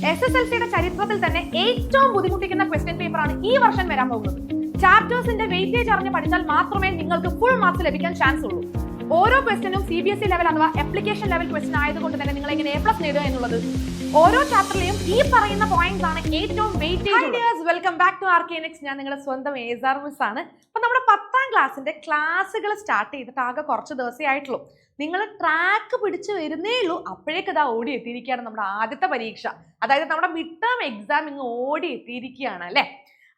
SSLCയുടെ ചരിത്രത്തിൽ തന്നെ ഏറ്റവും ബുദ്ധിമുട്ടിക്കുന്ന ക്വസ്റ്റ്യൻ പേപ്പറാണ് ഈ വർഷം വരാൻ പോകുന്നത്. ചാപ്റ്റേഴ്സിന്റെ വെയിറ്റേജ് അറിഞ്ഞ് പഠിച്ചാൽ മാത്രമേ നിങ്ങൾക്ക് ഫുൾ മാർക്സ് ലഭിക്കാൻ ചാൻസ് ഉള്ളൂ. ഓരോ ക്വസ്റ്റ്യനും CBSE ലെവൽ അഥവാ അപ്ലിക്കേഷൻ ലെവൽ ക്വസ്റ്റ്യൻ ആയതുകൊണ്ട് തന്നെ നിങ്ങൾ എങ്ങനെ A+ നേടുക എന്നുള്ളത് ഓരോ ചാപ്റ്ററിലെയും ഈ പറയുന്ന പോയിന്റ്സ് ആണ് ഏറ്റവും weightage. Welcome back to RKNX. ഞാൻ നിങ്ങളുടെ സ്വന്തം ഏസാർ മിസ് ആണ്. അപ്പൊ നമ്മുടെ 10ാം ക്ലാസ്സിന്റെ ക്ലാസ്സുകൾ സ്റ്റാർട്ട് ചെയ്തിട്ട് ആകെ കുറച്ച് ദിവസമേ ആയിട്ടുള്ളൂ. നിങ്ങൾ ട്രാക്ക് പിടിച്ച് വരുന്നേ ഉള്ളൂ, അപ്പോഴേക്ക് ഇതാ ഓടി എത്തിയിരിക്കുകയാണ് നമ്മുടെ ആദ്യത്തെ പരീക്ഷ. അതായത് നമ്മുടെ മിഡ് ടേം എക്സാം ഇങ്ങ് ഓടി എത്തിയിരിക്കുകയാണ് അല്ലേ.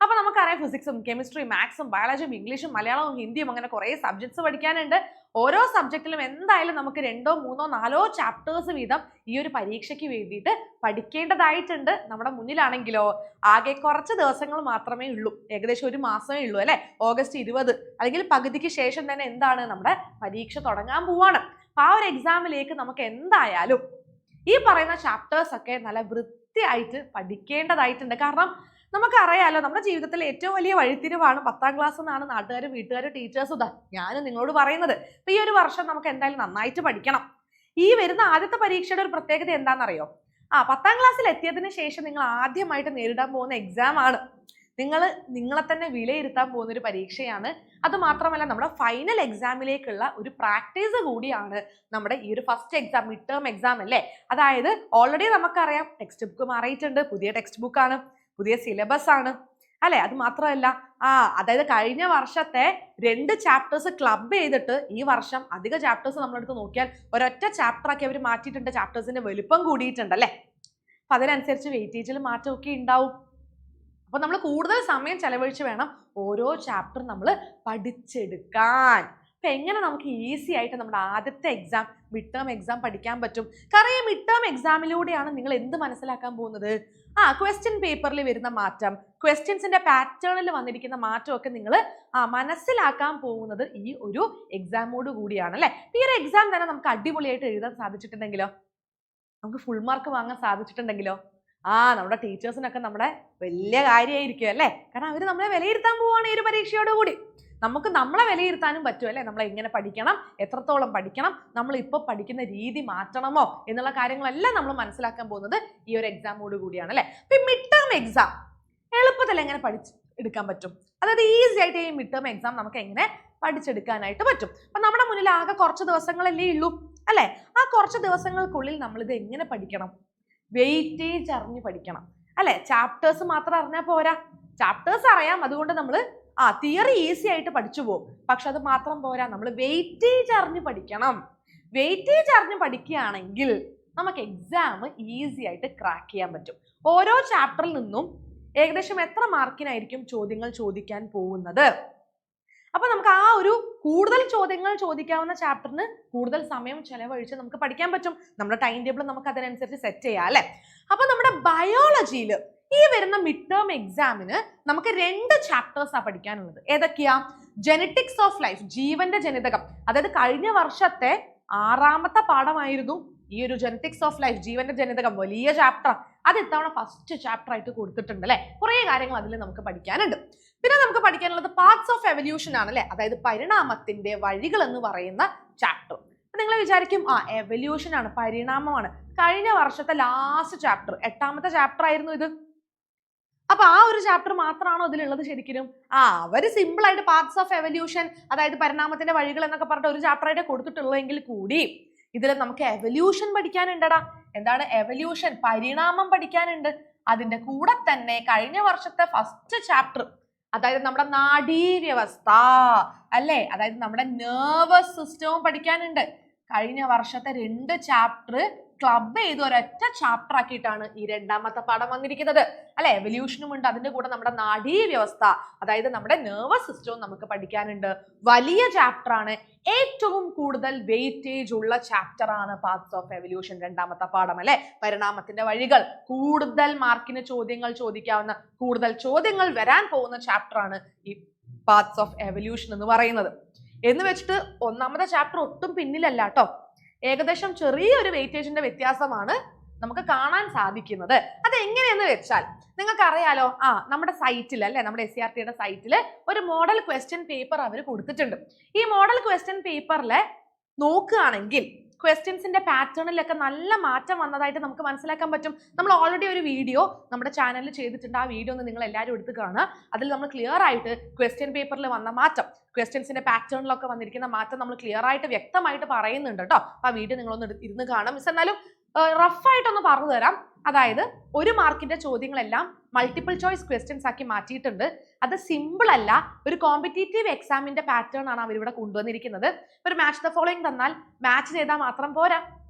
അപ്പൊ നമുക്കറിയാം ഫിസിക്സും കെമിസ്ട്രി മാത്സും ബയോളജിയും ഇംഗ്ലീഷും മലയാളവും ഹിന്ദിയും അങ്ങനെ കുറെ സബ്ജക്ട്സ് പഠിക്കാനുണ്ട്. ഓരോ സബ്ജക്റ്റിലും എന്തായാലും നമുക്ക് 2, 3, 4 ചാപ്റ്റേഴ്സ് വീതം ഈ ഒരു പരീക്ഷയ്ക്ക് വേണ്ടിയിട്ട് പഠിക്കേണ്ടതായിട്ടുണ്ട്. നമ്മുടെ മുന്നിലാണെങ്കിലോ ആകെ കുറച്ച് ദിവസങ്ങൾ മാത്രമേ ഉള്ളൂ, ഏകദേശം 1 മാസമേ ഉള്ളൂ അല്ലെ. ഓഗസ്റ്റ് 20 അല്ലെങ്കിൽ പകുതിക്ക് ശേഷം തന്നെ എന്താണ് നമ്മുടെ പരീക്ഷ തുടങ്ങാൻ പോവാണ്. അപ്പൊ ആ ഒരു എക്സാമിലേക്ക് നമുക്ക് എന്തായാലും ഈ പറയുന്ന ചാപ്റ്റേഴ്സ് ഒക്കെ നല്ല വൃത്തിയായിട്ട് പഠിക്കേണ്ടതായിട്ടുണ്ട്. കാരണം നമുക്കറിയാലോ നമ്മുടെ ജീവിതത്തിലെ ഏറ്റവും വലിയ വഴിത്തിരിവാണ് 10ാം ക്ലാസ് എന്നാണ് നാട്ടുകാരും വീട്ടുകാരും ടീച്ചേഴ്സും ഞാനും നിങ്ങളോട് പറയുന്നത്. അപ്പൊ ഈ ഒരു വർഷം നമുക്ക് എന്തായാലും നന്നായിട്ട് പഠിക്കണം. ഈ വരുന്ന ആദ്യത്തെ പരീക്ഷയുടെ ഒരു പ്രത്യേകത എന്താണെന്നറിയോ? 10ാം ക്ലാസ്സിൽ എത്തിയതിനു ശേഷം നിങ്ങൾ ആദ്യമായിട്ട് നേരിടാൻ പോകുന്ന എക്സാം ആണ്. നിങ്ങളെ തന്നെ വിലയിരുത്താൻ പോകുന്ന ഒരു പരീക്ഷയാണ്. അത് മാത്രമല്ല നമ്മുടെ ഫൈനൽ എക്സാമിലേക്കുള്ള ഒരു പ്രാക്ടീസ് കൂടിയാണ് നമ്മുടെ ഈ ഒരു first exam, mid term exam അല്ലേ. അതായത് ഓൾറെഡി നമുക്കറിയാം ടെക്സ്റ്റ് ബുക്ക് മാറിയിട്ടുണ്ട്, പുതിയ ടെക്സ്റ്റ് ബുക്കാണ്, പുതിയ സിലബസ് ആണ് അല്ലെ. അത് മാത്രമല്ല അതായത് കഴിഞ്ഞ വർഷത്തെ 2 ചാപ്റ്റേഴ്സ് ക്ലബ് ചെയ്തിട്ട് ഈ വർഷം അധിക ചാപ്റ്റേഴ്സ് നമ്മളെടുത്ത് നോക്കിയാൽ ഒരൊറ്റ ചാപ്റ്റർ ആക്കി അവർ മാറ്റിയിട്ടുണ്ട്. ചാപ്റ്റേഴ്സിന്റെ വലുപ്പം കൂടിയിട്ടുണ്ട് അല്ലെ. അപ്പൊ അതിനനുസരിച്ച് വെയിറ്റേജിൽ മാറ്റമൊക്കെ ഉണ്ടാവും. അപ്പൊ നമ്മൾ കൂടുതൽ സമയം ചെലവഴിച്ച് വേണം ഓരോ ചാപ്റ്റർ നമ്മൾ പഠിച്ചെടുക്കാൻ. അപ്പൊ എങ്ങനെ നമുക്ക് ഈസി ആയിട്ട് നമ്മുടെ ആദ്യത്തെ എക്സാം, മിഡ് ടേം എക്സാം പഠിക്കാൻ പറ്റും? കാരണം ഈ മിഡ് ടേം എക്സാമിലൂടെയാണ് നിങ്ങൾ എന്ത് മനസ്സിലാക്കാൻ പോകുന്നത്? ക്വസ്റ്റ്യൻ പേപ്പറിൽ വരുന്ന മാറ്റം, ക്വസ്റ്റ്യൻസിന്റെ പാറ്റേണിൽ വന്നിരിക്കുന്ന മാറ്റമൊക്കെ നിങ്ങൾ മനസ്സിലാക്കാൻ പോകുന്നത് ഈ ഒരു എക്സാമോട് കൂടിയാണ് അല്ലെ. ഈ ഒരു എക്സാം തന്നെ നമുക്ക് അടിപൊളിയായിട്ട് എഴുതാൻ സാധിച്ചിട്ടുണ്ടെങ്കിലോ, നമുക്ക് ഫുൾ മാർക്ക് വാങ്ങാൻ സാധിച്ചിട്ടുണ്ടെങ്കിലോ നമ്മുടെ ടീച്ചേഴ്സിനൊക്കെ നമ്മുടെ വലിയ കാര്യമായിരിക്കും അല്ലേ. കാരണം അവർ നമ്മളെ വിലയിരുത്താൻ പോവാണ് ഈ ഒരു പരീക്ഷയോട് കൂടി. നമുക്ക് നമ്മളെ വിലയിരുത്താനും പറ്റും അല്ലേ. നമ്മൾ എങ്ങനെ പഠിക്കണം, എത്രത്തോളം പഠിക്കണം, നമ്മൾ ഇപ്പോൾ പഠിക്കുന്ന രീതി മാറ്റണമോ എന്നുള്ള കാര്യങ്ങളെല്ലാം നമ്മൾ മനസ്സിലാക്കാൻ പോകുന്നത് ഈ ഒരു എക്സാമോട് കൂടിയാണ് അല്ലേ. അപ്പൊ ഈ മിഡ് ടേം എക്സാം എളുപ്പത്തിൽ എങ്ങനെ പഠിച്ചെടുക്കാൻ പറ്റും? അതായത് ഈസി ആയിട്ട് ഈ മിഡ് ടേം എക്സാം നമുക്ക് എങ്ങനെ പഠിച്ചെടുക്കാനായിട്ട് പറ്റും? അപ്പൊ നമ്മുടെ മുന്നിൽ ആകെ കുറച്ച് ദിവസങ്ങളല്ലേ ഉള്ളൂ അല്ലെ. ആ കുറച്ച് ദിവസങ്ങൾക്കുള്ളിൽ നമ്മൾ ഇത് എങ്ങനെ പഠിക്കണം? വെയിറ്റേജ് അറിഞ്ഞ് പഠിക്കണം അല്ലെ. ചാപ്റ്റേഴ്സ് മാത്രം അറിഞ്ഞാൽ പോരാ. ചാപ്റ്റേഴ്സ് അറിയാം, അതുകൊണ്ട് നമ്മൾ തിയറി ഈസി ആയിട്ട് പഠിച്ചു പോകും. പക്ഷെ അത് മാത്രം പോരാ, നമ്മൾ വെയിറ്റേജ് അറിഞ്ഞ് പഠിക്കണം. വെയിറ്റേജ് അറിഞ്ഞ് പഠിക്കുകയാണെങ്കിൽ നമുക്ക് എക്സാം ഈസി ആയിട്ട് ക്രാക്ക് ചെയ്യാൻ പറ്റും. ഓരോ ചാപ്റ്ററിൽ നിന്നും ഏകദേശം എത്ര മാർക്കിനായിരിക്കും ചോദ്യങ്ങൾ ചോദിക്കാൻ പോകുന്നത്? അപ്പൊ നമുക്ക് ഒരു കൂടുതൽ ചോദ്യങ്ങൾ ചോദിക്കാവുന്ന ചാപ്റ്ററിന് കൂടുതൽ സമയം ചെലവഴിച്ച് നമുക്ക് പഠിക്കാൻ പറ്റും. നമ്മുടെ ടൈം ടേബിൾ നമുക്ക് അതിനനുസരിച്ച് സെറ്റ് ചെയ്യാം അല്ലെ. അപ്പൊ നമ്മുടെ ബയോളജിയിൽ ഈ വരുന്ന മിഡ് ടേം എക്സാമിന് നമുക്ക് 2 ചാപ്റ്റേഴ്സാ പഠിക്കാനുള്ളത്. ഏതൊക്കെയാ? ജെനറ്റിക്സ് ഓഫ് ലൈഫ്, ജീവന്റെ ജനിതകം. അതായത് കഴിഞ്ഞ വർഷത്തെ 6ാമത്തെ പാഠമായിരുന്നു ഈ ഒരു ജെനറ്റിക്സ് ഓഫ് ലൈഫ്, ജീവന്റെ ജനിതകം. വലിയ ചാപ്റ്റർ. അത് ഇത്തവണ ഫസ്റ്റ് ചാപ്റ്റർ ആയിട്ട് കൊടുത്തിട്ടുണ്ട് അല്ലെ. കുറെ കാര്യങ്ങൾ അതിൽ നമുക്ക് പഠിക്കാനുണ്ട്. പിന്നെ നമുക്ക് പഠിക്കാനുള്ളത് പാർട്സ് ഓഫ് എവല്യൂഷൻ ആണ് അല്ലെ. അതായത് പരിണാമത്തിന്റെ വഴികൾ എന്ന് പറയുന്ന ചാപ്റ്റർ. നിങ്ങൾ വിചാരിക്കും എവല്യൂഷൻ ആണ്, പരിണാമമാണ്. കഴിഞ്ഞ വർഷത്തെ ലാസ്റ്റ് ചാപ്റ്റർ, 8ാമത്തെ ചാപ്റ്റർ ആയിരുന്നു ഇത്. അപ്പൊ ആ ഒരു ചാപ്റ്റർ മാത്രമാണോ ഇതിലുള്ളത്? ശരിക്കും അവര് സിമ്പിൾ ആയിട്ട് പാർട്സ് ഓഫ് എവല്യൂഷൻ, അതായത് പരിണാമത്തിന്റെ വഴികൾ എന്നൊക്കെ പറഞ്ഞിട്ട് ഒരു ചാപ്റ്റർ ആയിട്ട് കൊടുത്തിട്ടുള്ളതെങ്കിൽ കൂടി ഇതിൽ നമുക്ക് എവല്യൂഷൻ പഠിക്കാനുണ്ടടാ. എന്താണ് എവല്യൂഷൻ? പരിണാമം പഠിക്കാനുണ്ട്. അതിന്റെ കൂടെ തന്നെ കഴിഞ്ഞ വർഷത്തെ ഫസ്റ്റ് ചാപ്റ്റർ, അതായത് നമ്മുടെ നാഡീവ്യവസ്ഥ അല്ലെ, അതായത് നമ്മുടെ നെർവസ് സിസ്റ്റവും പഠിക്കാനുണ്ട്. കഴിഞ്ഞ വർഷത്തെ 2 ചാപ്റ്റർ ക്ലബ് ചെയ്ത് ഒരൊറ്റ ചാപ്റ്റർ ആക്കിയിട്ടാണ് ഈ 2ാമത്തെ പാഠം വന്നിരിക്കുന്നത് അല്ലെ. എവല്യൂഷനും ഉണ്ട്, അതിന്റെ കൂടെ നമ്മുടെ നാഡീവ്യവസ്ഥ, അതായത് നമ്മുടെ നെർവസ് സിസ്റ്റവും നമുക്ക് പഠിക്കാനുണ്ട്. വലിയ ചാപ്റ്റർ ആണ്. ഏറ്റവും കൂടുതൽ വെയിറ്റേജ് ഉള്ള ചാപ്റ്റർ ആണ് പാർട്സ് ഓഫ് എവല്യൂഷൻ, 2ാമത്തെ പാഠം അല്ലെ. പരിണാമത്തിന്റെ വഴികൾ, കൂടുതൽ മാർക്കിന് ചോദ്യങ്ങൾ ചോദിക്കാവുന്ന, കൂടുതൽ ചോദ്യങ്ങൾ വരാൻ പോകുന്ന ചാപ്റ്റർ ആണ് ഈ പാർട്സ് ഓഫ് എവല്യൂഷൻ എന്ന് പറയുന്നത്. എന്ന് വെച്ചിട്ട് 1ാമത്തെ ചാപ്റ്റർ ഒട്ടും പിന്നിലല്ല കേട്ടോ. ഏകദേശം ചെറിയൊരു വെയിറ്റേജിന്റെ വ്യത്യാസമാണ് നമുക്ക് കാണാൻ സാധിക്കുന്നത്. അത് എങ്ങനെയെന്ന് വെച്ചാൽ നിങ്ങൾക്ക് അറിയാലോ, നമ്മുടെ സൈറ്റിൽ അല്ലെ, നമ്മുടെ SCERTയുടെ സൈറ്റിൽ ഒരു മോഡൽ ക്വസ്റ്റ്യൻ പേപ്പർ അവർ കൊടുത്തിട്ടുണ്ട്. ഈ മോഡൽ ക്വസ്റ്റ്യൻ പേപ്പറിലെ നോക്കുകയാണെങ്കിൽ ക്വസ്റ്റ്യൻസിന്റെ പാറ്റേണിലൊക്കെ നല്ല മാറ്റം വന്നതായിട്ട് നമുക്ക് മനസ്സിലാക്കാൻ പറ്റും. നമ്മൾ ഓൾറെഡി ഒരു വീഡിയോ നമ്മുടെ ചാനലിൽ ചെയ്തിട്ടുണ്ട്. ആ വീഡിയോ ഒന്ന് നിങ്ങൾ എല്ലാവരും എടുത്ത് കാണുക. അതിൽ നമ്മൾ ക്ലിയർ ആയിട്ട് ക്വസ്റ്റ്യൻ പേപ്പറിൽ വന്ന മാറ്റം, ക്വസ്റ്റ്യൻസിന്റെ പാറ്റേണിലൊക്കെ വന്നിരിക്കുന്ന മാറ്റം നമ്മൾ ക്ലിയർ ആയിട്ട് വ്യക്തമായിട്ട് പറയുന്നുണ്ട് കേട്ടോ. ആ വീഡിയോ നിങ്ങളൊന്ന് ഇരുന്ന് കാണാം. മിസ് എന്നാലും റഫായിട്ടൊന്ന് പറഞ്ഞു തരാം. അതായത് 1 മാർക്കിന്റെ ചോദ്യങ്ങളെല്ലാം മൾട്ടിപ്പിൾ ചോയ്സ് ക്വസ്റ്റ്യൻസ് ആക്കി മാറ്റിയിട്ടുണ്ട്. അത് സിമ്പിൾ അല്ല, ഒരു കോമ്പറ്റീറ്റീവ് എക്സാമിന്റെ പാറ്റേൺ ആണ് അവരിവിടെ കൊണ്ടുവന്നിരിക്കുന്നത്. ഒരു മാച്ച് ദ ഫോളോയിങ് തന്നാൽ മാച്ച് ചെയ്താൽ മാത്രം പോരാ,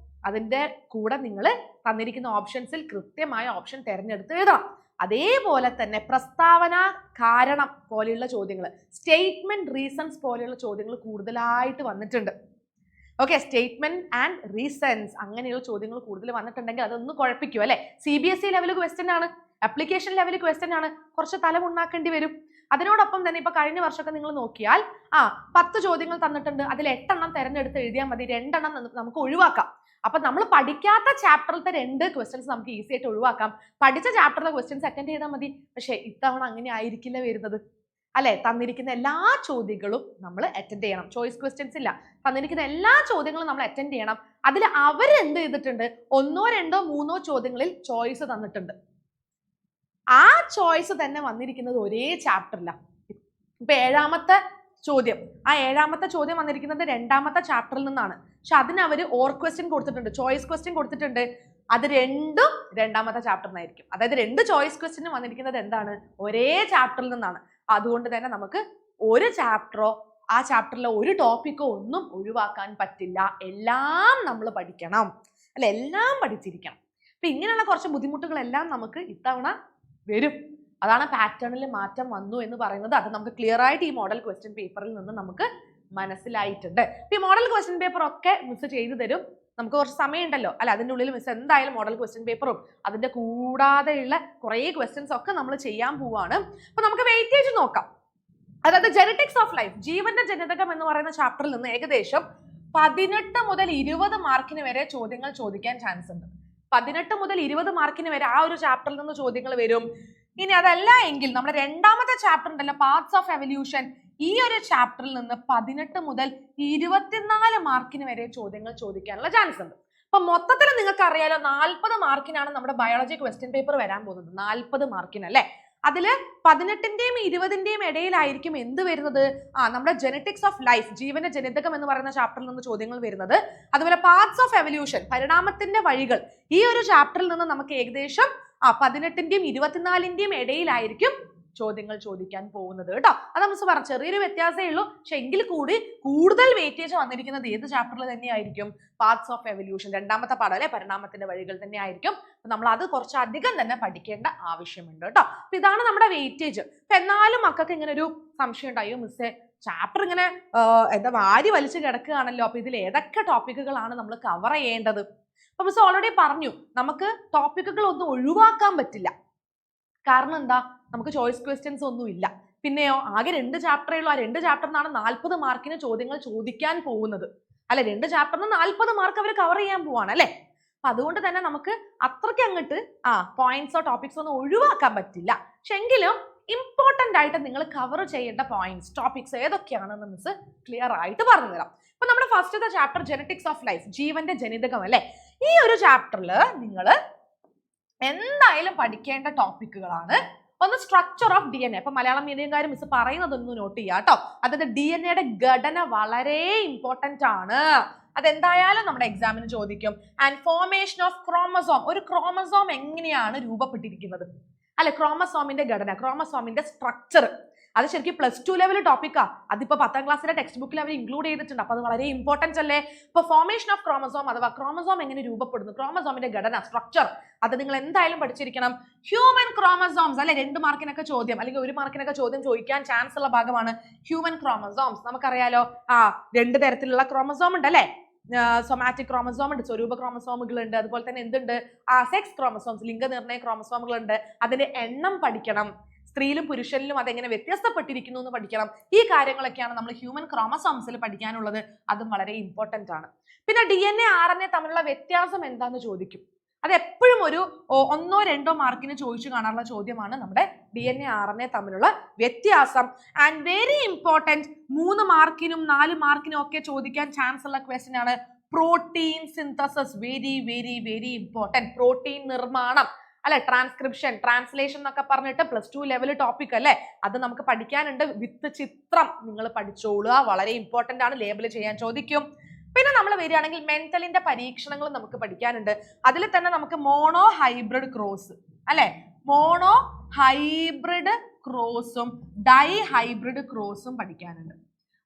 അതിന്റെ കൂടെ നിങ്ങൾ തന്നിരിക്കുന്ന ഓപ്ഷൻസിൽ കൃത്യമായ ഓപ്ഷൻ തിരഞ്ഞെടുത്ത് എഴുതണം. അതേപോലെ തന്നെ പ്രസ്താവന കാരണം പോലെയുള്ള ചോദ്യങ്ങൾ, സ്റ്റേറ്റ്മെന്റ് റീസൺസ് പോലെയുള്ള ചോദ്യങ്ങൾ കൂടുതലായിട്ട് വന്നിട്ടുണ്ട്. ഓക്കെ, സ്റ്റേറ്റ്മെന്റ് ആൻഡ് റീസൺസ് അങ്ങനെയുള്ള ചോദ്യങ്ങൾ കൂടുതൽ വന്നിട്ടുണ്ടെങ്കിൽ അതൊന്ന് കുഴപ്പിക്കും അല്ലെ. CBSE ലെവൽ ക്വസ്റ്റ്യൻ ആണ്, അപ്ലിക്കേഷൻ ലെവൽ ക്വസ്റ്റ്യൻ ആണ്, കുറച്ച് തലമുണ്ടാക്കേണ്ടി വരും. അതിനോടൊപ്പം തന്നെ ഇപ്പൊ കഴിഞ്ഞ വർഷമൊക്കെ നിങ്ങൾ നോക്കിയാൽ 10 ചോദ്യങ്ങൾ തന്നിട്ടുണ്ട്, അതിൽ 8 എണ്ണം തെരഞ്ഞെടുത്ത് എഴുതിയാൽ മതി, 2 എണ്ണം നമുക്ക് ഒഴിവാക്കാം. അപ്പൊ നമ്മൾ പഠിക്കാത്ത ചാപ്റ്ററിലത്തെ 2 ക്വസ്റ്റ്യൻസ് നമുക്ക് ഈസി ആയിട്ട് ഒഴിവാക്കാം. പഠിച്ച ചാപ്റ്ററിലെ ക്വസ്റ്റ്യൻസ് അറ്റൻഡ് ചെയ്താൽ മതി. പക്ഷെ ഇത്തവണ അങ്ങനെ ആയിരിക്കില്ല വരുന്നത് അല്ലെ. തന്നിരിക്കുന്ന എല്ലാ ചോദ്യങ്ങളും നമ്മൾ അറ്റൻഡ് ചെയ്യണം. ചോയ്സ് ക്വസ്റ്റ്യൻസ് ഇല്ല, തന്നിരിക്കുന്ന എല്ലാ ചോദ്യങ്ങളും നമ്മൾ അറ്റൻഡ് ചെയ്യണം. അതിൽ അവർ എന്ത് ചെയ്തിട്ടുണ്ട്, 1, 2, 3 ചോദ്യങ്ങളിൽ ചോയ്സ് തന്നിട്ടുണ്ട്. ആ ചോയ്സ് തന്നെ വന്നിരിക്കുന്നത് ഒരേ ചാപ്റ്ററിലാണ്. ഇപ്പൊ 7ാമത്തെ ചോദ്യം, ആ 7ാമത്തെ ചോദ്യം വന്നിരിക്കുന്നത് 2ാമത്തെ ചാപ്റ്ററിൽ നിന്നാണ്. പക്ഷെ അതിന് അവര് ഓർ ക്വസ്റ്റ്യൻ കൊടുത്തിട്ടുണ്ട്, ചോയ്സ് ക്വസ്റ്റ്യൻ കൊടുത്തിട്ടുണ്ട്. അത് രണ്ടും 2ാമത്തെ ചാപ്റ്ററിനായിരിക്കും. അതായത് 2 ചോയ്സ് ക്വസ്റ്റ്യൻ വന്നിരിക്കുന്നത് എന്താണ്, ഒരേ ചാപ്റ്ററിൽ നിന്നാണ്. അതുകൊണ്ട് തന്നെ നമുക്ക് ഒരു ചാപ്റ്ററോ ആ ചാപ്റ്ററിലെ ഒരു ടോപ്പിക്കോ ഒന്നും ഒഴിവാക്കാൻ പറ്റില്ല. എല്ലാം നമ്മൾ പഠിക്കണം അല്ലെ, എല്ലാം പഠിച്ചിരിക്കണം. അപ്പൊ ഇങ്ങനെയുള്ള കുറച്ച് ബുദ്ധിമുട്ടുകളെല്ലാം നമുക്ക് ഇത്തവണ വരും. അതാണ് പാറ്റേണിൽ മാറ്റം വന്നു എന്ന് പറയുന്നത്. അത് നമുക്ക് ക്ലിയർ ആയിട്ട് ഈ മോഡൽ ക്വസ്റ്റ്യൻ പേപ്പറിൽ നിന്ന് നമുക്ക് മനസ്സിലായിട്ടുണ്ട്. ഈ മോഡൽ ക്വസ്റ്റ്യൻ പേപ്പർ ഒക്കെ മിസ് ചെയ്തു തരും. നമുക്ക് കുറച്ച് സമയം ഉണ്ടല്ലോ അല്ലെ, അതിൻ്റെ ഉള്ളിൽ മിസ് എന്തായാലും മോഡൽ ക്വസ്റ്റ്യൻ പേപ്പറും അതിന്റെ കൂടാതെയുള്ള കുറേ ക്വസ്റ്റ്യൻസ് ഒക്കെ നമ്മൾ ചെയ്യാൻ പോവാണ്. അപ്പൊ നമുക്ക് വെയിറ്റേജ് നോക്കാം. അതായത് ജെനറ്റിക്സ് ഓഫ് ലൈഫ്, ജീവന്റെ ജനിതകം എന്ന് പറയുന്ന ചാപ്റ്ററിൽ നിന്ന് ഏകദേശം 18 മുതൽ 20 മാർക്കിന് വരെ ചോദ്യങ്ങൾ ചോദിക്കാൻ ചാൻസ് ഉണ്ട്. 18 മുതൽ 20 മാർക്കിന് വരെ ആ ഒരു ചാപ്റ്ററിൽ നിന്ന് ചോദ്യങ്ങൾ വരും. ഇനി അതല്ല എങ്കിൽ നമ്മുടെ 2ാമത്തെ ചാപ്റ്റർ ഉണ്ടല്ലോ, പാർട്സ് ഓഫ് എവല്യൂഷൻ, ഈ ഒരു ചാപ്റ്ററിൽ നിന്ന് 18 മുതൽ 24 മാർക്കിന് വരെ ചോദ്യങ്ങൾ ചോദിക്കാനുള്ള ചാൻസ് ഉണ്ട്. അപ്പൊ മൊത്തത്തിൽ നിങ്ങൾക്ക് അറിയാലോ 40 മാർക്കിനാണ് നമ്മുടെ ബയോളജി ക്വസ്റ്റ്യൻ പേപ്പർ വരാൻ പോകുന്നത്. 40 മാർക്കിന് അല്ലെ. അതില് 18ന്റെയും 20ന്റെയും ഇടയിലായിരിക്കും എന്ത് വരുന്നത്, നമ്മുടെ ജെനറ്റിക്സ് ഓഫ് ലൈഫ്, ജീവന്റെ ജനിതകം എന്ന് പറയുന്ന ചാപ്റ്ററിൽ നിന്ന് ചോദ്യങ്ങൾ വരുന്നത്. അതുപോലെ പാർട്സ് ഓഫ് എവല്യൂഷൻ, പരിണാമത്തിന്റെ വഴികൾ, ഈ ഒരു ചാപ്റ്ററിൽ നിന്ന് നമുക്ക് ഏകദേശം 18ന്റെയും 24ന്റെയും ഇടയിലായിരിക്കും ചോദ്യങ്ങൾ ചോദിക്കാൻ പോകുന്നത് കേട്ടോ. അത് മിസ് പറഞ്ഞു, ചെറിയൊരു വ്യത്യാസമേ ഉള്ളൂ. പക്ഷെ എങ്കിൽ കൂടി കൂടുതൽ വെയിറ്റേജ് വന്നിരിക്കുന്നത് ഏത് ചാപ്റ്ററിൽ തന്നെയായിരിക്കും, പാർട്സ് ഓഫ് എവല്യൂഷൻ, 2ാമത്തെ പാഠം അല്ലെ, പരിണാമത്തിന്റെ വഴികൾ തന്നെ ആയിരിക്കും. നമ്മൾ അത് കുറച്ചധികം തന്നെ പഠിക്കേണ്ട ആവശ്യമുണ്ട് കേട്ടോ. അപ്പൊ ഇതാണ് നമ്മുടെ വെയിറ്റേജ്. അപ്പൊ എന്നാലും മക്കൾക്ക് ഇങ്ങനെ ഒരു സംശയം ഉണ്ടായോ, മിസ്സേ ചാപ്റ്റർ ഇങ്ങനെ എന്താ വാരി വലിച്ചു കിടക്കുകയാണല്ലോ, അപ്പൊ ഇതിൽ ഏതൊക്കെ ടോപ്പിക്കുകളാണ് നമ്മൾ കവർ ചെയ്യേണ്ടത്? അപ്പൊ മിസ് ഓൾറെഡി പറഞ്ഞു, നമുക്ക് ടോപ്പിക്കുകൾ ഒന്നും ഒഴിവാക്കാൻ പറ്റില്ല. കാരണം എന്താ, നമുക്ക് ചോയ്സ് ക്വസ്റ്റ്യൻസ് ഒന്നും ഇല്ല. പിന്നെയോ ആകെ 2 ചാപ്റ്ററേ ഉള്ളൂ. ആ 2 ചാപ്റ്ററിനാണ് 40 മാർക്കിന് ചോദ്യങ്ങൾ ചോദിക്കാൻ പോകുന്നത് അല്ലെ. 2 ചാപ്റ്ററിന് 40 മാർക്ക് അവർ കവർ ചെയ്യാൻ പോവാണ് അല്ലെ. അപ്പൊ അതുകൊണ്ട് തന്നെ നമുക്ക് അത്രയ്ക്ക് അങ്ങോട്ട് പോയിന്റ്സോ ടോപ്പിക്സോ ഒന്നും ഒഴിവാക്കാൻ പറ്റില്ല. പക്ഷെ എങ്കിലും ഇമ്പോർട്ടന്റ് ആയിട്ട് നിങ്ങൾ കവർ ചെയ്യേണ്ട പോയിന്റ്സ്, ടോപ്പിക്സ് ഏതൊക്കെയാണെന്ന് മിസ് ക്ലിയർ ആയിട്ട് പറഞ്ഞു തരാം. അപ്പൊ നമ്മുടെ ഫസ്റ്റത്തെ ചാപ്റ്റർ ജെനറ്റിക്സ് ഓഫ് ലൈഫ്, ജീവന്റെ ജനിതകം അല്ലെ. ഈ ഒരു ചാപ്റ്ററിൽ നിങ്ങൾ എന്തായാലും പഠിക്കേണ്ട ടോപ്പിക്കുകളാണ്. ഒന്ന് സ്ട്രക്ചർ ഓഫ് DNA. അപ്പൊ മലയാളം മീഡിയംകാർ മിസ് പറയുന്നതൊന്ന് നോട്ട് ചെയ്യാം കേട്ടോ. അതായത് DNA ഘടന വളരെ ഇമ്പോർട്ടന്റ് ആണ്. അതെന്തായാലും നമ്മുടെ എക്സാമിന് ചോദിക്കും. ആൻഡ് ഫോർമേഷൻ ഓഫ് ക്രോമസോം, ഒരു ക്രോമസോം എങ്ങനെയാണ് രൂപപ്പെട്ടിരിക്കുന്നത് അല്ലെ, ക്രോമസോമിന്റെ ഘടന, ക്രോമസോമിന്റെ സ്ട്രക്ചർ, അത് ശരിക്കും +2 ലെവൽ ടോപ്പിക്കാ. അതിപ്പോ 10ാം ക്ലാസ്സിലെ ടെക്സ്റ്റ് ബുക്കിൽ അവർ ഇൻക്ലൂഡ് ചെയ്തിട്ടുണ്ട്. അപ്പൊ അത് വളരെ ഇമ്പോർട്ടൻസ് അല്ലേ. ഇപ്പൊ ഫോർമേഷൻ ഓഫ് ക്രോമസോം അഥവാ ക്രോമസോം എങ്ങനെ രൂപപ്പെടുന്നു, ക്രോമസോമിന്റെ ഘടന, സ്ട്രക്ചർ, അത് നിങ്ങൾ എന്തായാലും പഠിച്ചിരിക്കണം. ഹ്യൂമൻ ക്രോമസോംസ് അല്ലെ, 2 മാർക്കിനൊക്കെ ചോദ്യം അല്ലെങ്കിൽ 1 മാർക്കിനൊക്കെ ചോദ്യം ചോദിക്കാൻ ചാൻസ് ഉള്ള ഭാഗമാണ് ഹ്യൂമൻ ക്രോമസോംസ്. നമുക്കറിയാലോ 2 തരത്തിലുള്ള ക്രോമസോം ഉണ്ട് അല്ലെ. സൊമാറ്റിക് ക്രോമസോം ഉണ്ട്, സ്വരൂപ ക്രോമസോമുകൾ ഉണ്ട്, അതുപോലെ തന്നെ എന്തുണ്ട്, സെക്സ് ക്രോമസോംസ്, ലിംഗനിർണ്ണയ ക്രോമസോമുകൾ ഉണ്ട്. അതിന്റെ എണ്ണം പഠിക്കണം. സ്ത്രീയിലും പുരുഷനിലും അതെങ്ങനെ വ്യത്യസ്തപ്പെട്ടിരിക്കുന്നു എന്ന് പഠിക്കണം. ഈ കാര്യങ്ങളൊക്കെയാണ് നമ്മൾ ഹ്യൂമൻ ക്രോമസോംസിൽ പഠിക്കാനുള്ളത്. അതും വളരെ ഇമ്പോർട്ടന്റ് ആണ്. പിന്നെ DNA RNA തമ്മിലുള്ള വ്യത്യാസം എന്താന്ന് ചോദിക്കും. അത് എപ്പോഴും ഒരു 1-2 മാർക്കിന് ചോദിച്ചു കാണാനുള്ള ചോദ്യമാണ് നമ്മുടെ DNA RNA തമ്മിലുള്ള വ്യത്യാസം. ആൻഡ് വെരി ഇമ്പോർട്ടന്റ്, 3 മാർക്കിനും 4 മാർക്കിനും ഒക്കെ ചോദിക്കാൻ ചാൻസ് ഉള്ള ക്വസ്റ്റ്യൻ ആണ് protein synthesis, very very very important. Protein നിർമ്മാണം അല്ലെ, ട്രാൻസ്ക്രിപ്ഷൻ, ട്രാൻസ്ലേഷൻ എന്നൊക്കെ പറഞ്ഞിട്ട് +2 ലെവൽ ടോപ്പിക് അല്ലേ, അത് നമുക്ക് പഠിക്കാനുണ്ട്. വിത്ത് ചിത്രം നിങ്ങൾ പഠിച്ചോളുക, വളരെ ഇമ്പോർട്ടന്റ് ആണ്, ലേബൽ ചെയ്യാൻ ചോദിക്കും. പിന്നെ നമ്മൾ വരികയാണെങ്കിൽ മെന്റലിന്റെ പരീക്ഷണങ്ങൾ നമുക്ക് പഠിക്കാനുണ്ട്. അതിൽ തന്നെ നമുക്ക് മോണോ ഹൈബ്രിഡ് ക്രോസ് അല്ലെ, മോണോ ഹൈബ്രിഡ് ക്രോസും ഡൈ ഹൈബ്രിഡ് ക്രോസും പഠിക്കാനുണ്ട്.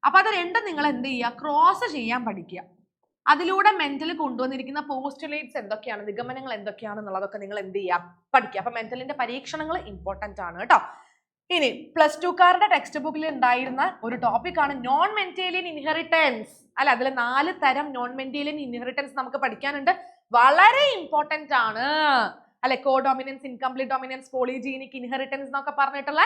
അപ്പൊ അത് രണ്ടും നിങ്ങൾ എന്ത് ചെയ്യുക, ക്രോസ് ചെയ്യാൻ പഠിക്കുക. അതിലൂടെ മെന്റൽ കൊണ്ടുവന്നിരിക്കുന്ന പോസ്റ്റുലേറ്റ്സ് എന്തൊക്കെയാണ്, നിഗമനങ്ങൾ എന്തൊക്കെയാണെന്നുള്ളതൊക്കെ നിങ്ങൾ എന്ത് ചെയ്യുക, പഠിക്കുക. അപ്പൊ മെന്റലിന്റെ പരീക്ഷണങ്ങൾ ഇമ്പോർട്ടന്റ് ആണ് കേട്ടോ. ഇനി +2കാരുടെ ടെക്സ്റ്റ് ബുക്കിൽ ഉണ്ടായിരുന്ന ഒരു ടോപ്പിക് ആണ് നോൺ മെന്റേലിയൻ ഇൻഹെറിറ്റൻസ് അല്ലെ. അതിൽ 4 തരം നോൺ മെന്റേലിയൻ ഇൻഹെറിറ്റൻസ് നമുക്ക് പഠിക്കാനുണ്ട്, വളരെ ഇമ്പോർട്ടന്റ് ആണ് അല്ലെ. കോഡോമിനൻസ്, ഇൻകംപ്ലീറ്റ് ഡോമിനൻസ്, പോളിജീനിക് ഇൻഹെറിറ്റൻസ് എന്നൊക്കെ പറഞ്ഞിട്ടുള്ള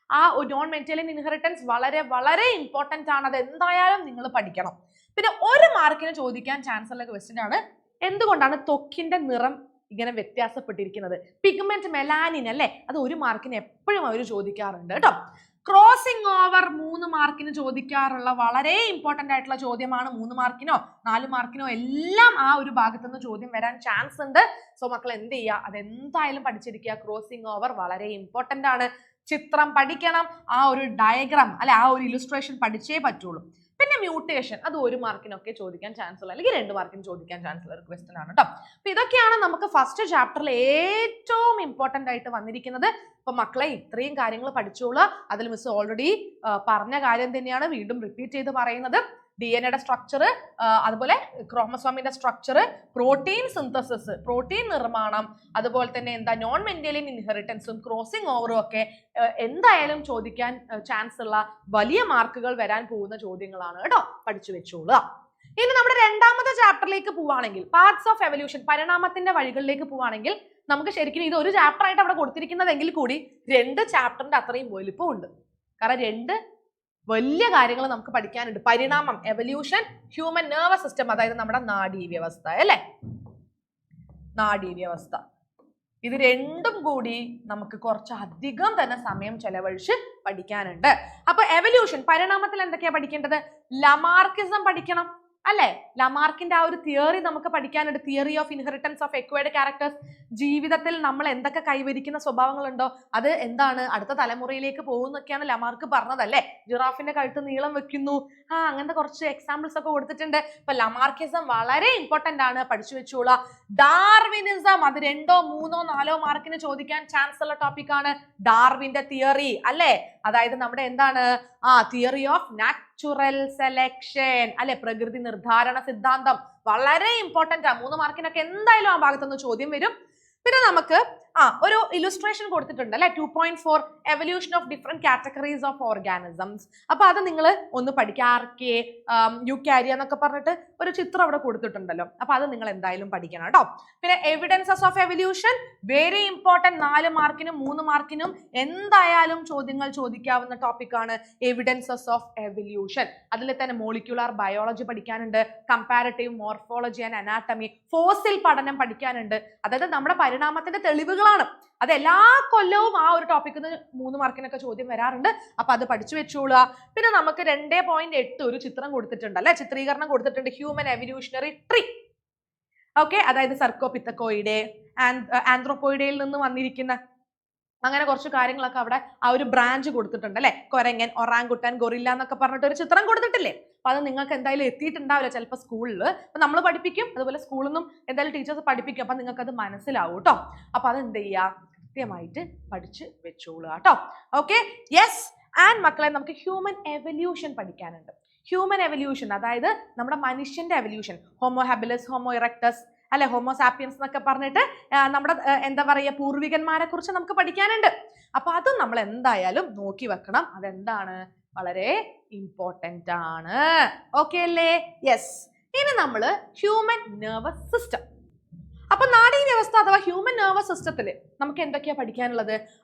ആ നോൺ മെന്റേലിയൻ ഇൻഹെറിറ്റൻസ് വളരെ വളരെ ഇമ്പോർട്ടന്റ് ആണ്. അത് എന്തായാലും നിങ്ങൾ പഠിക്കണം. പിന്നെ 1 മാർക്കിന് ചോദിക്കാൻ ചാൻസ് ഉള്ള ക്വസ്റ്റ്യൻ ആണ്, എന്തുകൊണ്ടാണ് ത്വക്കിന്റെ നിറം ഇങ്ങനെ വ്യത്യാസപ്പെട്ടിരിക്കുന്നത്, പിഗ്മെന്റ് മെലാനിൻ അല്ലെ. അത് 1 മാർക്കിന് എപ്പോഴും അവർ ചോദിക്കാറുണ്ട് കേട്ടോ. ക്രോസിംഗ് ഓവർ 3 മാർക്കിന് ചോദിക്കാറുള്ള വളരെ ഇമ്പോർട്ടന്റ് ആയിട്ടുള്ള ചോദ്യമാണ്. 3 മാർക്കിനോ 4 മാർക്കിനോ എല്ലാം ആ ഒരു ഭാഗത്തു നിന്ന് ചോദ്യം വരാൻ ചാൻസ് ഉണ്ട്. സോ മക്കൾ എന്ത് ചെയ്യുക, അതെന്തായാലും പഠിച്ചിരിക്കുക. ക്രോസിംഗ് ഓവർ വളരെ ഇമ്പോർട്ടന്റ് ആണ്. ചിത്രം പഠിക്കണം, ആ ഒരു ഡയഗ്രാം അല്ലെ, ആ ഒരു ഇലുസ്ട്രേഷൻ പഠിച്ചേ പറ്റുള്ളൂ. പിന്നെ മ്യൂട്ടേഷൻ, അത് 1 മാർക്കിനൊക്കെ ചോദിക്കാൻ ചാൻസ് ഉള്ള, അല്ലെങ്കിൽ 2 മാർക്കിന് ചോദിക്കാൻ ചാൻസ് ഉള്ള ഒരു ക്വസ്റ്റ്യൻ ആണ് കേട്ടോ. അപ്പൊ ഇതൊക്കെയാണ് നമുക്ക് ഫസ്റ്റ് ചാപ്റ്ററിൽ ഏറ്റവും ഇമ്പോർട്ടന്റ് ആയിട്ട് വന്നിരിക്കുന്നത്. അപ്പൊ മക്കളെ ഇത്രയും കാര്യങ്ങൾ പഠിച്ചോളൂ. അതിൽ മിസ് ഓൾറെഡി പറഞ്ഞ കാര്യം തന്നെയാണ് വീണ്ടും റിപ്പീറ്റ് ചെയ്ത് പറയുന്നത്. DNA സ്ട്രക്ചർ, അതുപോലെ ക്രോമസോമിന്റെ സ്ട്രക്ചർ, പ്രോട്ടീൻ സിന്തസിസ്, പ്രോട്ടീൻ നിർമ്മാണം, അതുപോലെ തന്നെ എന്താ നോൺ മെന്റേലിയൻ ഇൻഹെറിറ്റൻസും ക്രോസിംഗ് ഓവറും ഒക്കെ എന്തായാലും ചോദിക്കാൻ ചാൻസ് ഉള്ള വലിയ മാർക്കുകൾ വരാൻ പോകുന്ന ചോദ്യങ്ങളാണ് കേട്ടോ, പഠിച്ചു വെച്ചോളുക. ഇനി നമ്മുടെ 2ാമത്തെ ചാപ്റ്ററിലേക്ക് പോവുകയാണെങ്കിൽ, പാർട്സ് ഓഫ് എവല്യൂഷൻ, പരിണാമത്തിന്റെ വഴികളിലേക്ക് പോവുകയാണെങ്കിൽ, നമുക്ക് ശരിക്കും ഇത് ഒരു ചാപ്റ്റർ ആയിട്ട് അവിടെ കൊടുത്തിരിക്കുന്നതെങ്കിൽ കൂടി 2 ചാപ്റ്ററിന്റെ അത്രയും വലിപ്പം ഉണ്ട്. കാരണം 2 വലിയ കാര്യങ്ങൾ നമുക്ക് പഠിക്കാനുണ്ട്. പരിണാമം, എവല്യൂഷൻ, ഹ്യൂമൻ നെർവസ് സിസ്റ്റം, അതായത് നമ്മുടെ നാഡീവ്യവസ്ഥ അല്ലെ, നാഡീവ്യവസ്ഥ. ഇത് രണ്ടും കൂടി നമുക്ക് കുറച്ച് അധികം തന്നെ സമയം ചെലവഴിച്ച് പഠിക്കാനുണ്ട്. അപ്പൊ എവല്യൂഷൻ, പരിണാമത്തിൽ എന്തൊക്കെയാ പഠിക്കേണ്ടത്, ലമാർക്കിസം പഠിക്കണം അല്ലെ. ലമാർക്കിന്റെ ആ ഒരു തിയറി നമുക്ക് പഠിക്കാനുണ്ട്, theory of inheritance of acquired characters. ജീവിതത്തിൽ നമ്മൾ എന്തൊക്കെ കൈവരിക്കുന്ന സ്വഭാവങ്ങളുണ്ടോ അത് എന്താണ് അടുത്ത തലമുറയിലേക്ക് പോകുന്നൊക്കെയാണ് ലമാർക്ക് പറഞ്ഞതല്ലേ. ജിറാഫിന്റെ കഴുത്ത് നീളം വെക്കുന്നു, അങ്ങനത്തെ കുറച്ച് എക്സാമ്പിൾസ് ഒക്കെ കൊടുത്തിട്ടുണ്ട്. ഇപ്പൊ ലമാർക്കിസം വളരെ ഇമ്പോർട്ടന്റ് ആണ്, പഠിച്ചു വെച്ചോളൂ. ഡാർവിനിസം, അത് 2, 3, 4 മാർക്കിന് ചോദിക്കാൻ ചാൻസ് ഉള്ള ടോപ്പിക് ആണ്. ഡാർവിന്റെ തിയറി അല്ലെ, അതായത് നമ്മുടെ എന്താണ് തിയറി ഓഫ് നാച്ചുറൽ സെലക്ഷൻ അല്ലെ, പ്രകൃതി നിർദ്ധാരണ സിദ്ധാന്തം വളരെ ഇമ്പോർട്ടന്റ് ആണ്. 3 മാർക്കിനൊക്കെ എന്തായാലും ആ ഭാഗത്തുനിന്ന് ചോദ്യം വരും. പിന്നെ നമുക്ക് ഒരു ഇലുസ്ട്രേഷൻ കൊടുത്തിട്ടുണ്ട് അല്ലെ, 2.4 evolution of different categories of organisms. അപ്പൊ അത് നിങ്ങൾ ഒന്ന് പഠിക്കുക. ആർക്കെ, യൂക്കാരിയ എന്നൊക്കെ പറഞ്ഞിട്ട് ഒരു ചിത്രം അവിടെ കൊടുത്തിട്ടുണ്ടല്ലോ, അപ്പൊ അത് നിങ്ങൾ എന്തായാലും പഠിക്കണം കേട്ടോ. പിന്നെ evidences of evolution, very important. 4 മാർക്കിനും 3 മാർക്കിനും എന്തായാലും ചോദ്യങ്ങൾ ചോദിക്കാവുന്ന ടോപ്പിക് ആണ് എവിഡൻസസ് ഓഫ് എവല്യൂഷൻ. അതിൽ തന്നെ മോളിക്യുലാർ ബയോളജി പഠിക്കാനുണ്ട്, comparative morphology and anatomy, fossil പഠനം പഠിക്കാനുണ്ട്. അതായത് നമ്മുടെ പരിണാമത്തിന്റെ തെളിവുകളാണ്. അത് എല്ലാ കൊല്ലവും ആ ഒരു ടോപ്പിക്കിന് 3 മാർക്കിനൊക്കെ ചോദ്യം വരാറുണ്ട്. അപ്പൊ അത് പഠിച്ചു വെച്ചോളുക. പിന്നെ നമുക്ക് 2.8 ഒരു ചിത്രം കൊടുത്തിട്ടുണ്ട് അല്ലെ, ചിത്രീകരണം കൊടുത്തിട്ടുണ്ട്, ഹ്യൂമൻ എവല്യൂഷണറി ട്രീ. ഓക്കെ, അതായത് സർക്കോപിത്തക്കോയിഡെ, ആന്ത്രോപോയിഡയിൽ നിന്ന് വന്നിരിക്കുന്ന അങ്ങനെ കുറച്ച് കാര്യങ്ങളൊക്കെ അവിടെ ആ ഒരു ബ്രാഞ്ച് കൊടുത്തിട്ടുണ്ട് അല്ലെ. കൊരങ്ങൻ, ഒറാങ്കുട്ടൻ, ഗൊറില്ല എന്നൊക്കെ പറഞ്ഞിട്ട് ഒരു ചിത്രം കൊടുത്തിട്ടില്ലേ. അപ്പൊ അത് നിങ്ങൾക്ക് എന്തായാലും എത്തിയിട്ടുണ്ടാവില്ല ചിലപ്പോൾ സ്കൂളിൽ. അപ്പൊ നമ്മൾ പഠിപ്പിക്കും, അതുപോലെ സ്കൂളിൽ നിന്നും എന്തായാലും ടീച്ചേഴ്സ് പഠിപ്പിക്കും. അപ്പൊ നിങ്ങൾക്ക് അത് മനസ്സിലാവും കേട്ടോ. അപ്പൊ അത് എന്ത് ചെയ്യുക, കൃത്യമായിട്ട് പഠിച്ച് വെച്ചോളുക കേട്ടോ. Okay, yes. ആൻഡ് മക്കളെ, നമുക്ക് ഹ്യൂമൻ എവല്യൂഷൻ പഠിക്കാനുണ്ട്. ഹ്യൂമൻ എവല്യൂഷൻ അതായത് നമ്മുടെ മനുഷ്യന്റെ evolution, homo habilis, homo erectus അല്ലെ, ഹോമോസാപ്പിയൻസ് എന്നൊക്കെ പറഞ്ഞിട്ട് നമ്മുടെ എന്താ പറയുക പൂർവികന്മാരെ കുറിച്ച് നമുക്ക് പഠിക്കാനുണ്ട്. അപ്പൊ അതും നമ്മൾ എന്തായാലും നോക്കി വെക്കണം. അതെന്താണ്, വളരെ ഇമ്പോർട്ടന്റ് ആണ്. ഓക്കെ അല്ലേ? യെസ്. ഇനി നമ്മൾ ഹ്യൂമൻ നെർവസ് സിസ്റ്റം. അപ്പൊ നാഡീവ്യവസ്ഥ അഥവാ ഹ്യൂമൻ നെർവസ് സിസ്റ്റത്തില് നമുക്ക് എന്തൊക്കെയാ പഠിക്കാനുള്ളത്?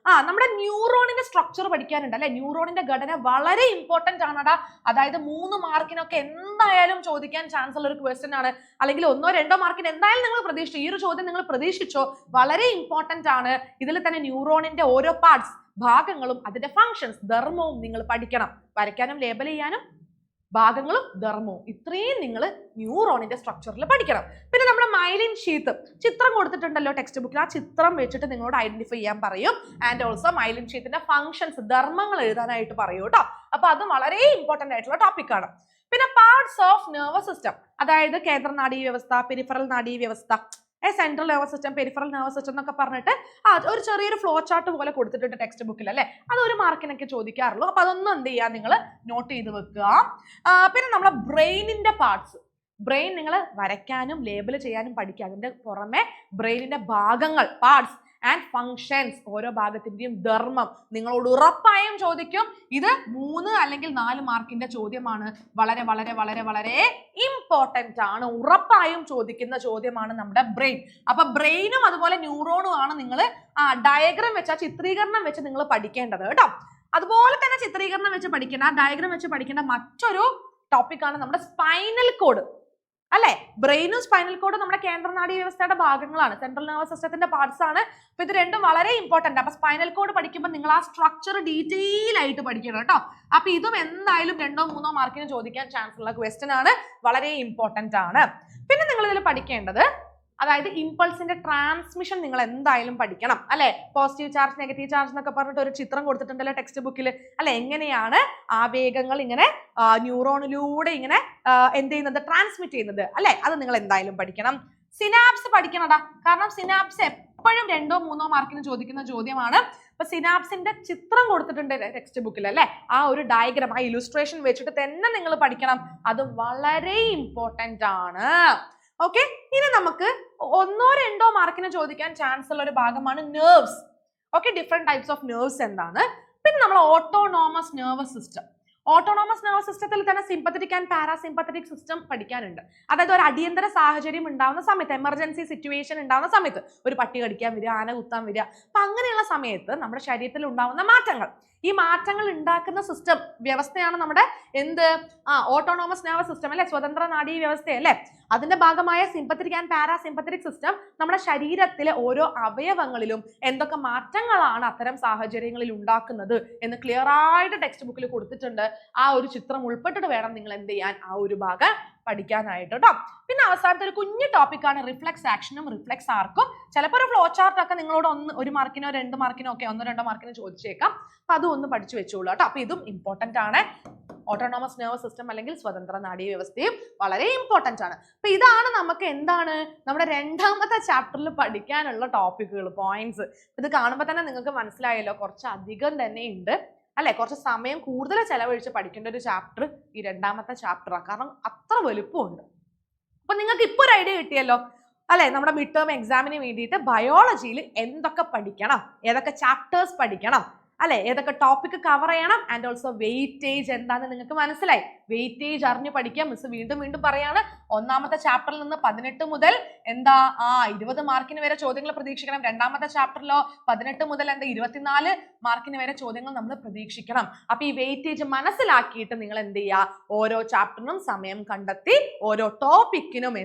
നമ്മുടെ ന്യൂറോണിന്റെ സ്ട്രക്ചർ പഠിക്കാനുണ്ട് അല്ലെ. ന്യൂറോണിന്റെ ഘടന വളരെ ഇമ്പോർട്ടന്റ് ആണടാ. അതായത് 3 മാർക്കിനൊക്കെ എന്തായാലും ചോദിക്കാൻ ചാൻസ് ഉള്ള ഒരു ക്വസ്റ്റ്യൻ ആണ്. അല്ലെങ്കിൽ 1, 2 മാർക്കിന് എന്തായാലും നിങ്ങൾ പ്രതീക്ഷിച്ചു, ഈ ഒരു ചോദ്യം നിങ്ങൾ പ്രതീക്ഷിച്ചോ, വളരെ ഇമ്പോർട്ടന്റ് ആണ്. ഇതിൽ തന്നെ ന്യൂറോണിന്റെ ഓരോ പാർട്സ്, ഭാഗങ്ങളും അതിന്റെ ഫങ്ഷൻസ്, ധർമ്മവും നിങ്ങൾ പഠിക്കണം. വരയ്ക്കാനും ലേബൽ ചെയ്യാനും ഭാഗങ്ങളും ധർമ്മവും ഇത്രയും നിങ്ങൾ ന്യൂറോണിന്റെ സ്ട്രക്ചറിൽ പഠിക്കണം. പിന്നെ നമ്മുടെ മൈലിൻ ഷീത്ത് ചിത്രം കൊടുത്തിട്ടുണ്ടല്ലോ ടെക്സ്റ്റ് ബുക്കിൽ, ആ ചിത്രം വെച്ചിട്ട് നിങ്ങളോട് ഐഡന്റിഫൈ ചെയ്യാൻ പറയും. ആൻഡ് ഓൾസോ മൈലിൻ ഷീത്തിന്റെ ഫംഗ്ഷൻസ് ധർമ്മങ്ങൾ എഴുതാനായിട്ട് പറയൂ കേട്ടോ. അപ്പൊ അത് വളരെ ഇമ്പോർട്ടന്റ് ആയിട്ടുള്ള ടോപ്പിക്കാണ്. പിന്നെ പാർട്സ് ഓഫ് നെർവസ് സിസ്റ്റം, അതായത് കേന്ദ്ര നാഡീ വ്യവസ്ഥ, പെരിഫറൽ നാഡീ വ്യവസ്ഥ, central nervous system, peripheral nervous system എന്നൊക്കെ പറഞ്ഞിട്ട് ഒരു ചെറിയൊരു ഫ്ലോ ചാർട്ട് പോലെ കൊടുത്തിട്ടുണ്ട് ടെക്സ്റ്റ് ബുക്കിൽ അല്ലെ. അത് ഒരു മാർക്കിനൊക്കെ ചോദിക്കാറുള്ളൂ. അപ്പൊ അതൊന്നും എന്ത് ചെയ്യുക, നിങ്ങൾ നോട്ട് ചെയ്ത് വെക്കുക. പിന്നെ നമ്മുടെ ബ്രെയിനിന്റെ പാർട്സ്, ബ്രെയിൻ നിങ്ങൾ വരയ്ക്കാനും ലേബൽ ചെയ്യാനും പഠിക്കുക. അതിന്റെ പുറമെ ബ്രെയിനിന്റെ ഭാഗങ്ങൾ, പാർട്സ് ആൻഡ് ഫങ്ഷൻസ്, ഓരോ ഭാഗത്തിന്റെയും ധർമ്മം നിങ്ങളോട് ഉറപ്പായും ചോദിക്കും. ഇത് 3 അല്ലെങ്കിൽ 4 മാർക്കിന്റെ ചോദ്യമാണ്. വളരെ വളരെ വളരെ വളരെ ഇമ്പോർട്ടന്റ് ആണ്, ഉറപ്പായും ചോദിക്കുന്ന ചോദ്യമാണ് നമ്മുടെ ബ്രെയിൻ. അപ്പൊ ബ്രെയിനും അതുപോലെ ന്യൂറോണും ആണ് നിങ്ങൾ ഡയഗ്രാം വെച്ച്, ആ ചിത്രീകരണം വെച്ച് നിങ്ങൾ പഠിക്കേണ്ടത് കേട്ടോ. അതുപോലെ തന്നെ ചിത്രീകരണം വെച്ച് പഠിക്കേണ്ട, ആ ഡയഗ്രാം വെച്ച് പഠിക്കേണ്ട മറ്റൊരു ടോപ്പിക്കാണ് നമ്മുടെ സ്പൈനൽ കോഡ് അല്ലെ. ബ്രെയിനും സ്പൈനൽ കോഡും നമ്മുടെ കേന്ദ്ര നാഡീ വ്യവസ്ഥയുടെ ഭാഗങ്ങളാണ്, സെൻട്രൽ നെർവസ് സിസ്റ്റത്തിന്റെ പാർട്സ് ആണ്. അപ്പൊ ഇത് രണ്ടും വളരെ ഇമ്പോർട്ടന്റ്. അപ്പൊ സ്പൈനൽ കോഡ് പഠിക്കുമ്പോൾ നിങ്ങൾ ആ സ്ട്രക്ചർ ഡീറ്റെയിൽ ആയിട്ട് പഠിക്കണം കേട്ടോ. അപ്പൊ ഇതും എന്തായാലും 2 or 3 മാർക്കിന് ചോദിക്കാൻ ചാൻസ് ഉള്ള ക്വസ്റ്റ്യൻ ആണ്, വളരെ ഇമ്പോർട്ടന്റ് ആണ്. പിന്നെ നിങ്ങൾ ഇതിൽ പഠിക്കേണ്ടത്, അതായത് ഇമ്പൾസിന്റെ ട്രാൻസ്മിഷൻ നിങ്ങൾ എന്തായാലും പഠിക്കണം അല്ലെ. പോസിറ്റീവ് ചാർജ്, നെഗറ്റീവ് ചാർജ് എന്നൊക്കെ പറഞ്ഞിട്ട് ഒരു ചിത്രം കൊടുത്തിട്ടുണ്ടല്ലോ ടെക്സ്റ്റ് ബുക്കിൽ അല്ലെ. എങ്ങനെയാണ് ആവേഗങ്ങൾ ഇങ്ങനെ ന്യൂറോണിലൂടെ ഇങ്ങനെ എന്ത് ചെയ്യുന്നത്, ട്രാൻസ്മിറ്റ് ചെയ്യുന്നത് അല്ലെ. അത് നിങ്ങൾ എന്തായാലും പഠിക്കണം. സിനാപ്സ് പഠിക്കണതാ, കാരണം സിനാപ്സ് എപ്പോഴും 2 or 3 മാർക്കിന് ചോദിക്കുന്ന ചോദ്യമാണ്. അപ്പൊ സിനാപ്സിന്റെ ചിത്രം കൊടുത്തിട്ടുണ്ട് ടെക്സ്റ്റ് ബുക്കിൽ അല്ലെ. ആ ഒരു ഡയഗ്രാം, ആ ഇലുസ്ട്രേഷൻ വെച്ചിട്ട് തന്നെ നിങ്ങൾ പഠിക്കണം. അത് വളരെ ഇമ്പോർട്ടന്റ് ആണ്. ഓക്കെ, ഇനി നമുക്ക് 1 or 2 മാർക്കിന് ചോദിക്കാൻ ചാൻസ് ഉള്ള ഒരു ഭാഗമാണ് nerves. Okay, different types of nerves എന്താണ്. പിന്നെ നമ്മൾ autonomous nervous system, autonomous nervous സിസ്റ്റത്തിൽ തന്നെ സിമ്പത്തറ്റിക് ആൻഡ് പാരാസിമ്പത്തറ്റിക് സിസ്റ്റം പഠിക്കാനുണ്ട്. അതായത് ഒരു അടിയന്തര സാഹചര്യം ഉണ്ടാവുന്ന സമയത്ത്, എമർജൻസി സിറ്റുവേഷൻ ഉണ്ടാവുന്ന സമയത്ത്, ഒരു പട്ടി കടിക്കാൻ വരിക, ആന കുത്താൻ വരിക, അപ്പൊ അങ്ങനെയുള്ള സമയത്ത് നമ്മുടെ ശരീരത്തിൽ ഉണ്ടാവുന്ന മാറ്റങ്ങൾ, ഈ മാറ്റങ്ങൾ ഉണ്ടാക്കുന്ന സിസ്റ്റം വ്യവസ്ഥയാണ് നമ്മുടെ ഓട്ടോണോമസ് നെർവസ് സിസ്റ്റം അല്ലെ, സ്വതന്ത്ര നാഡീ വ്യവസ്ഥ അല്ലെ. അതിന്റെ ഭാഗമായ സിമ്പത്തറ്റിക് ആൻഡ് പാരാസിമ്പത്തറ്റിക് സിസ്റ്റം നമ്മുടെ ശരീരത്തിലെ ഓരോ അവയവങ്ങളിലും എന്തൊക്കെ മാറ്റങ്ങളാണ് അത്തരം സാഹചര്യങ്ങളിൽ ഉണ്ടാക്കുന്നത് എന്ന് ക്ലിയർ ആയിട്ട് ടെക്സ്റ്റ് ബുക്കിൽ കൊടുത്തിട്ടുണ്ട്. ആ ഒരു ചിത്രം ഉൾപ്പെട്ടിട്ട് വേണം നിങ്ങൾ എന്ത് ചെയ്യാൻ, ആ ഒരു ഭാഗം പഠിക്കാനായിട്ട് കേട്ടോ. പിന്നെ അവസാനത്തെ ഒരു കുഞ്ഞു ടോപ്പിക്കാണ് റിഫ്ലെക്സ് ആക്ഷനും റിഫ്ലെക്സ് ആർക്കും. ചിലപ്പോൾ ഒരു ഫ്ലോ ചാർട്ട് ഒക്കെ നിങ്ങളോട് 1 മാർക്കിനോ 2 മാർക്കിനോ ഒക്കെ 1 or 2 മാർക്കിനോ ചോദിച്ചേക്കാം. അപ്പൊ അതും ഒന്ന് പഠിച്ചു വെച്ചോളൂ കേട്ടോ. അപ്പൊ ഇതും ഇമ്പോർട്ടന്റ് ആണ്. ഓട്ടോണോമസ് നെർവസ് സിസ്റ്റം അല്ലെങ്കിൽ സ്വതന്ത്ര നാഡീ വ്യവസ്ഥയും വളരെ ഇമ്പോർട്ടന്റ് ആണ്. അപ്പൊ ഇതാണ് നമുക്ക് എന്താണ് നമ്മുടെ 2ാമത്തെ ചാപ്റ്ററിൽ പഠിക്കാനുള്ള ടോപ്പിക്കുകൾ, പോയിന്റ്സ്. ഇത് കാണുമ്പോൾ തന്നെ നിങ്ങൾക്ക് മനസ്സിലായല്ലോ, കുറച്ച് അധികം തന്നെ ഉണ്ട് അല്ലെ. കുറച്ച് സമയം കൂടുതൽ ചെലവഴിച്ച് പഠിക്കേണ്ട ഒരു ചാപ്റ്റർ ഈ 2ാമത്തെ ചാപ്റ്ററാണ്, കാരണം അത്ര വലുപ്പമുണ്ട്. അപ്പൊ നിങ്ങൾക്ക് ഇപ്പൊ ഒരു ഐഡിയ കിട്ടിയല്ലോ അല്ലെ, നമ്മുടെ മിഡ് ടേം എക്സാമിന് വേണ്ടിയിട്ട് ബയോളജിയിൽ എന്തൊക്കെ പഠിക്കണം, ഏതൊക്കെ ചാപ്റ്റേഴ്സ് പഠിക്കണം അല്ലെ, ഏതൊക്കെ ടോപ്പിക് കവർ ചെയ്യണം. ആൻഡ് ഓൾസോ വെയിറ്റേജ് എന്താണെന്ന് നിങ്ങൾക്ക് മനസ്സിലായി. വെയിറ്റേജ് അറിഞ്ഞു പഠിക്കാം. മിസ് വീണ്ടും വീണ്ടും പറയാണ്, 1ാമത്തെ ചാപ്റ്ററിൽ നിന്ന് 18 മുതൽ 20 മാർക്കിന് വരെ ചോദ്യങ്ങൾ പ്രതീക്ഷിക്കണം. 2ാമത്തെ ചാപ്റ്ററിലോ 18 മുതൽ 24 മാർക്കിന് വരെ ചോദ്യങ്ങൾ നമ്മൾ പ്രതീക്ഷിക്കണം. അപ്പൊ ഈ വെയിറ്റേജ് മനസ്സിലാക്കിയിട്ട് നിങ്ങൾ എന്ത് ചെയ്യുക, ഓരോ ചാപ്റ്ററിനും സമയം കണ്ടെത്തി ഓരോ ടോപ്പിക്കിനും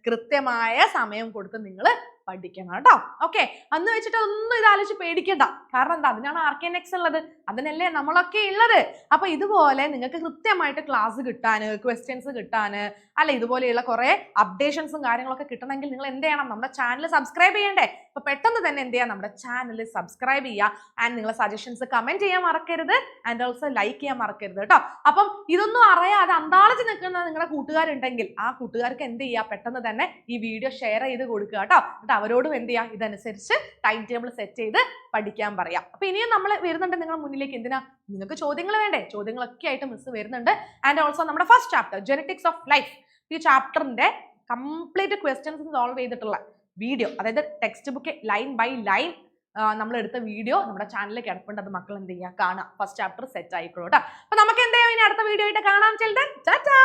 കൃത്യമായ സമയം കൊടുത്ത് നിങ്ങൾ പഠിക്കണം കേട്ടോ. ഓക്കെ, അന്ന് വെച്ചിട്ട് ഒന്നും ഇതാലോചിച്ച് പേടിക്കണ്ട. കാരണം എന്താ, അതിനാണ് RKNX ഉള്ളത്, അതിനല്ലേ നമ്മളൊക്കെ ഉള്ളത്. അപ്പൊ ഇതുപോലെ നിങ്ങൾക്ക് കൃത്യമായിട്ട് ക്ലാസ് കിട്ടാന്, ക്വസ്റ്റ്യൻസ് കിട്ടാന് അല്ലെ, ഇതുപോലെയുള്ള കുറെ അപ്ഡേഷൻസും കാര്യങ്ങളൊക്കെ കിട്ടണമെങ്കിൽ നിങ്ങൾ എന്ത് ചെയ്യണം, നമ്മുടെ ചാനൽ സബ്സ്ക്രൈബ് ചെയ്യണ്ടേ. അപ്പൊ പെട്ടെന്ന് തന്നെ എന്ത് ചെയ്യാം, നമ്മുടെ ചാനൽ സബ്സ്ക്രൈബ് ചെയ്യുക. ആൻഡ് നിങ്ങളെ സജഷൻസ് കമന്റ് ചെയ്യാൻ മറക്കരുത്. ആൻഡ് ഓൾസോ ലൈക്ക് ചെയ്യാൻ മറക്കരുത് കേട്ടോ. അപ്പം ഇതൊന്നും അറിയാതെ അന്താളിച്ച് നിൽക്കുന്ന നിങ്ങളുടെ കൂട്ടുകാരുണ്ടെങ്കിൽ ആ കൂട്ടുകാർക്ക് എന്ത് ചെയ്യുക, പെട്ടെന്ന് തന്നെ ഈ വീഡിയോ ഷെയർ ചെയ്ത് കൊടുക്കുക കേട്ടോ. എന്നിട്ട് അവരോടും എന്ത് ചെയ്യുക, ഇതനുസരിച്ച് ടൈം ടേബിൾ സെറ്റ് ചെയ്ത് പഠിക്കാൻ പറയാം. അപ്പൊ ഇനിയും നമ്മൾ വരുന്നുണ്ട് നിങ്ങളുടെ മുന്നിലേക്ക്. എന്തിനാ, നിങ്ങൾക്ക് ചോദ്യങ്ങൾ വേണ്ടേ, ചോദ്യങ്ങളൊക്കെ ആയിട്ട് മിസ് വരുന്നുണ്ട്. ആൻഡ് ഓൾസോ നമ്മുടെ first chapter genetics of life, ഈ ചാപ്റ്ററിന്റെ കംപ്ലീറ്റ് ക്വസ്റ്റ്യൻസ് സോൾവ് ചെയ്തിട്ടുള്ള വീഡിയോ, അതായത് textbook line by line നമ്മൾ എടുത്ത വീഡിയോ നമ്മുടെ ചാനലിൽ കിടപ്പുണ്ട്. അത് മക്കൾ എന്ത് ചെയ്യുക, കാണാം. ഫസ്റ്റ് ചാപ്റ്റർ സെറ്റ് ആയിക്കോളൂ കേട്ടോ. അപ്പൊ നമുക്ക് എന്ത് ചെയ്യാം, ഇനി അടുത്ത വീഡിയോ ആയിട്ട് കാണാം. ചിൽഡ്രൻ, ടാറ്റാ.